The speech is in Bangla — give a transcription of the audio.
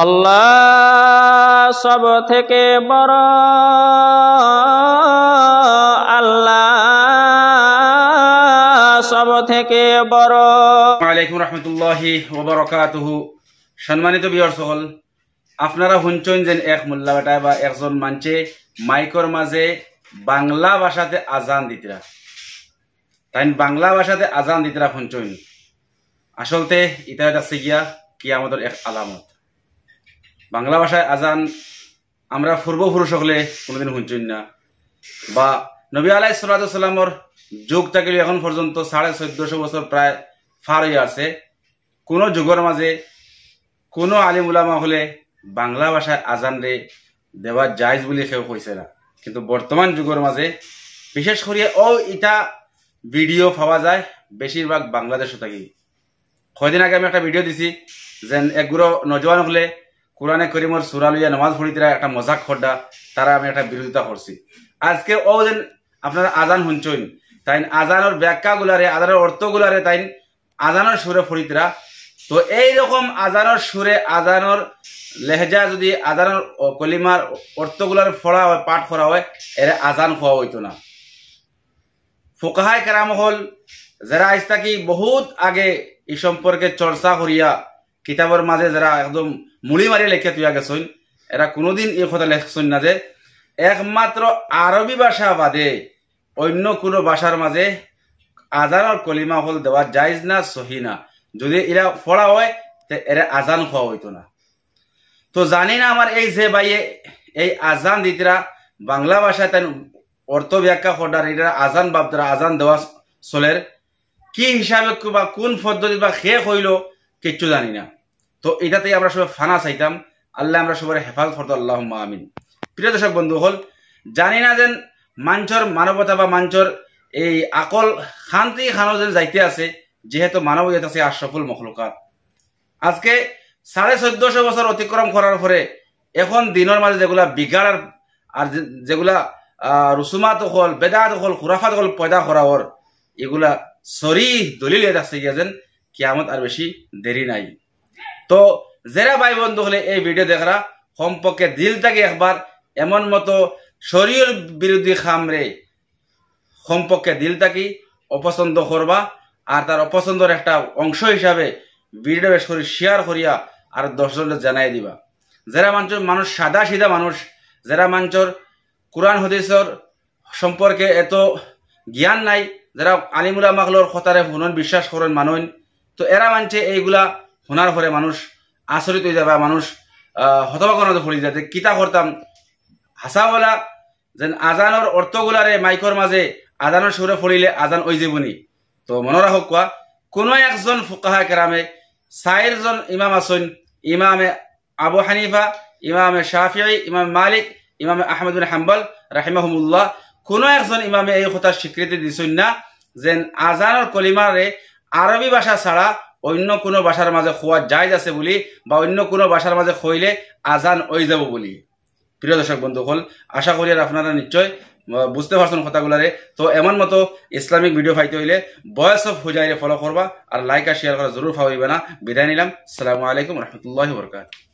আল্লাহ সব থেকে বড়, আল্লাহ সব থেকে বড়। আসসালামু আলাইকুম রহমতুল্লাহি ওয়া বারাকাতুহু। সম্মানিত ভিউয়ার্স সকল, আপনারা শুনছেন যে এক মোল্লা বেটায় বা একজন মানছে মাইকর মাঝে বাংলা ভাষাতে আজান দিতরা, তাই বাংলা ভাষাতে আজান দিতরা শুনছেন। আসলতে এটা আছে গিয়া কিয়ামতের এক আলামত। বাংলা ভাষায় আজান আমরা পূর্বপুরুষ সকলে কোনোদিন শুনছেন না, বা নবী আলাইহিস সালামের যুগ থেকে এখন পর্যন্ত 1450 বছর প্রায় পার হয়ে আছে, কোনো যুগের মাঝে কোনো আলিম উলামা হলে বাংলা ভাষায় আজান রে দেওয়া জায়েজ বলে কেউ কইছে না। কিন্তু বর্তমান যুগের মাঝে বিশেষ করে এটা ভিডিও পাওয়া যায় বেশিরভাগ বাংলাদেশে থাকি। কয়দিন আগে আমি একটা ভিডিও দিছি যে একগুলো নজওয়ান হলে কোরআনে করিমর সূরা লইয়া নামাজ পড়িতরা একটা মজাক খড্ডা, তারা আমি একটা বিরোধিতা করছি। আজকে যেন আপনারা আজান শুনছেন, তাই আজানের ব্যাখ্যা গুলারে, আজানের অর্থ গুলারে তাই আজানের সুরে পড়িতরা। তো এইরকম আজানের সুরে, আজানের লেহজা যদি আজানের কলিমার অর্থগুলার পড়া হয়, পাঠ করা হয়, এর আজান খাওয়া হইতো না। ফুকাহায়ে কেরাম হল যারা আজ থাকি বহুত আগে এই সম্পর্কে চর্চা করিয়া কিতাবের মাঝে যারা একদম মুড়ি মারিয়া লেখা তুইয়া গেছেন, এরা কোনোদিন এই কথা লেখছেন না যে একমাত্র আরবি ভাষা বাদে অন্য কোনো ভাষার মাঝে আজানের কলিমা হল দেওয়া জায়েজ না, সহি না। যদি এরা পড়া হয় এরা আজান খাওয়া হইতো না। তো জানি না আমার এই যে ভাইয়ে এই আজান দিতরা বাংলা ভাষায় তাই অর্থ ব্যাখ্যা করার এটা আজান বাপতরা আজান দেওয়া চলের কি হিসাবে বা কোন পদ্ধতি বা খে হইল কিচ্ছু জানি না। তো এটাতেই আমরা সবাই ফানা চাইতাম। আল্লাহ আমরা সবাই হেফাজত করতো, আল্লাহুম্মা আমিন। প্রিয় দর্শক বন্ধু হল, জানি না যেন মাঞ্চর মানবতা বা মাঞ্চর এই আকল শান্তি খানো যেন যাইতে আছে, যেহেতু মানবীয়ত আছে আশরাফুল মখলুকাত। আজকে 1450 বছর অতিক্রম করার পরে এখন দিনের মাঝে যেগুলা বিগাড় আর যেগুলা রুসুমাত হল, বেদাত হল, খুরাফাত হল পয়দা করা হর, এগুলা সরি দলিল আছে গিয়া যেন কিয়ামত আর বেশি দেরি নাই। তো যারা ভাই বন্ধু হলে এই ভিডিও দেখরা কমপক্ষে দিল থেকে একবার এমন মতো শরীর বিরোধী খামরে কমপক্ষে দিল থাকি অপছন্দ করবা, আর তার অপছন্দের একটা অংশ হিসাবে ভিডিও বেশ করে শেয়ার করিয়া আর 10 জনের জানাই দিবা। যারা মানুষ সাদা সিধা মানুষ, যারা মানুষের কোরআন হাদিসের সম্পর্কে এত জ্ঞান নাই, যারা আলিমুলা মাকলর কথারে হুনন বিশ্বাস করেন মানুষ, তো এরা মানছে এইগুলা শোনার পরে মানুষ আচরিত হয়ে যাবে, মানুষ হতবাকনাতে পড়ে যাতে কিতা করতাম হাসাওয়ালা যেন আজানোর অর্থগুলারে মাইকর মাঝে আজানোর সুরে পড়িলে আজান ওই জীবনী। তো মনে রাখক কোয়া কোনো একজন ফুকাহায়ে কেরামে 4 জন ইমাম আছেন, ইমামে আবু হানিফা, ইমামে শাফিঈ, ইমাম মালিক, ইমামে আহমদ বিন হাম্বল রাহিমাহুমুল্লাহ, কোনো একজন ইমামে এই কথা স্বীকৃতি দিছেন না যে আজানের কলিমারে আরবি ভাষা ছাড়া অন্য কোনো ভাষার মাঝে খোয়া জায়েজ আছে বলি, বা অন্য কোনো ভাষার মাঝে খইলে আজান হয়ে যাব বলি। প্রিয় দর্শক বন্ধু হল, আশা করি আর আপনারা নিশ্চয় বুঝতে পারছেন কথাগুলারে। তো এমন মতো ইসলামিক ভিডিও পাইতে হইলে ভয়েস অফ হুজাইরে ফলো করবা, আর লাইক আর শেয়ার করা জরুর পাওয়াইবে না। বিদায় নিলাম। আসসালামু আলাইকুম রহমতুল্লাহি ওয়া বারাকাতুহু।